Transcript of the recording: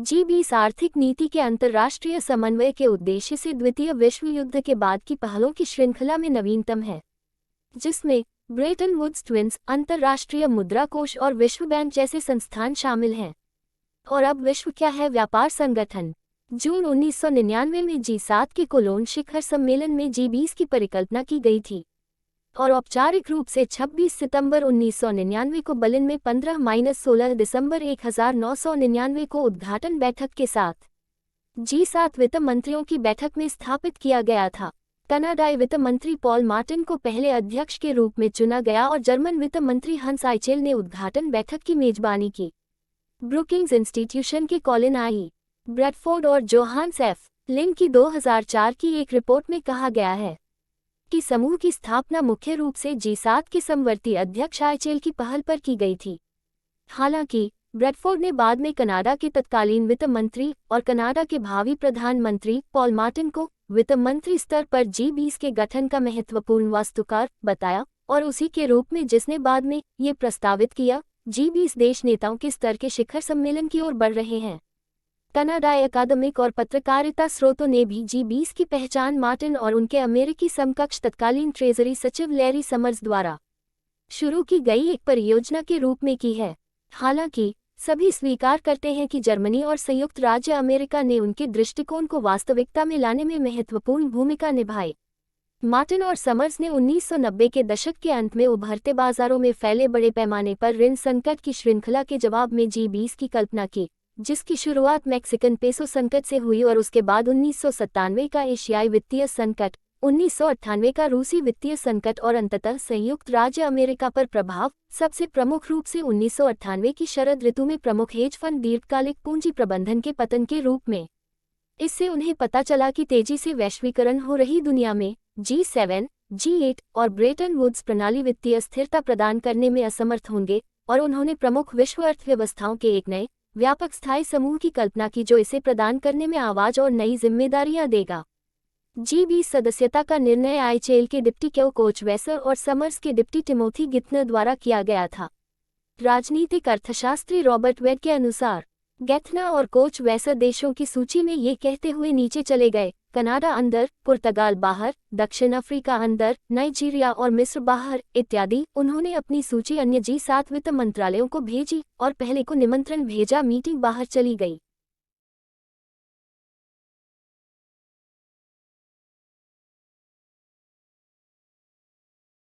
G20 आर्थिक नीति के अंतर्राष्ट्रीय समन्वय के उद्देश्य से द्वितीय विश्व युद्ध के बाद की पहलों की श्रृंखला में नवीनतम है, जिसमें ब्रेटन वुड्स ट्विंस, अंतर्राष्ट्रीय मुद्रा कोष और विश्व बैंक जैसे संस्थान शामिल हैं। और अब विश्व क्या है व्यापार संगठन। जून 1999 में G7 के कोलोन शिखर सम्मेलन में G20 की परिकल्पना की गई थी और औपचारिक रूप से 26 सितंबर 1999 को बर्लिन में 15-16 दिसंबर 1999 को उद्घाटन बैठक के साथ G7 वित्त मंत्रियों की बैठक में स्थापित किया गया था। कनाडाई वित्त मंत्री पॉल मार्टिन को पहले अध्यक्ष के रूप में चुना गया और जर्मन वित्त मंत्री हंस आइचेल ने उद्घाटन बैठक की मेजबानी की। ब्रुकिंग्स इंस्टीट्यूशन के कॉलिन आई. ब्रैडफोर्ड और जोहान्स एफ. लिन की 2004 की एक रिपोर्ट में कहा गया है कि समूह की स्थापना मुख्य रूप से G7 के समवर्ती अध्यक्ष आइचेल की पहल पर की गई थी। हालांकि ब्रैडफोर्ड ने बाद में कनाडा के तत्कालीन वित्त मंत्री और कनाडा के भावी प्रधानमंत्री पॉल मार्टिन को वित्त मंत्री स्तर पर G20 के गठन का महत्वपूर्ण वास्तुकार बताया और उसी के रूप में जिसने बाद में ये प्रस्तावित किया, G20 देश नेताओं के स्तर के शिखर सम्मेलन की ओर बढ़ रहे हैं। कनाडाई अकादमिक और पत्रकारिता स्रोतों ने भी G20 की पहचान मार्टिन और उनके अमेरिकी समकक्ष तत्कालीन ट्रेजरी सचिव लैरी समर्स द्वारा शुरू की गई एक परियोजना के रूप में की है। हालांकि सभी स्वीकार करते हैं कि जर्मनी और संयुक्त राज्य अमेरिका ने उनके दृष्टिकोण को वास्तविकता में लाने में महत्वपूर्ण भूमिका निभाई। मार्टिन और समर्स ने 1990 के दशक के अंत में उभरते बाजारों में फैले बड़े पैमाने पर ऋण संकट की श्रृंखला के जवाब में G20 की कल्पना की, जिसकी शुरुआत मैक्सिकन पेसो संकट से हुई और उसके बाद 1997 का एशियाई वित्तीय संकट, 1998 का रूसी वित्तीय संकट और अंततः संयुक्त राज्य अमेरिका पर प्रभाव, सबसे प्रमुख रूप से 1998 की शरद ऋतु में प्रमुख हेज फंड दीर्घकालिक पूंजी प्रबंधन के पतन के रूप में। इससे उन्हें पता चला कि तेजी से वैश्वीकरण हो रही दुनिया में G7, G8 और ब्रेटन वुड्स प्रणाली वित्तीय स्थिरता प्रदान करने में असमर्थ होंगे और उन्होंने प्रमुख विश्व अर्थव्यवस्थाओं के एक नए व्यापक स्थायी समूह की कल्पना की जो इसे प्रदान करने में आवाज और नई जिम्मेदारियां देगा। G20 सदस्यता का निर्णय आइचेल के डिप्टी कोच वेसर और समर्स के डिप्टी टिमोथी गिथनर द्वारा किया गया था। राजनीतिक अर्थशास्त्री रॉबर्ट वेड के अनुसार गेथनर और कोच वेसर देशों की सूची में ये कहते हुए नीचे चले गए, कनाडा अंदर, पुर्तगाल बाहर, दक्षिण अफ्रीका अंदर, नाइजीरिया और मिस्र बाहर इत्यादि। उन्होंने अपनी सूची अन्य G7 वित्त मंत्रालयों को भेजी और पहले को निमंत्रण भेजा, मीटिंग बाहर चली गई।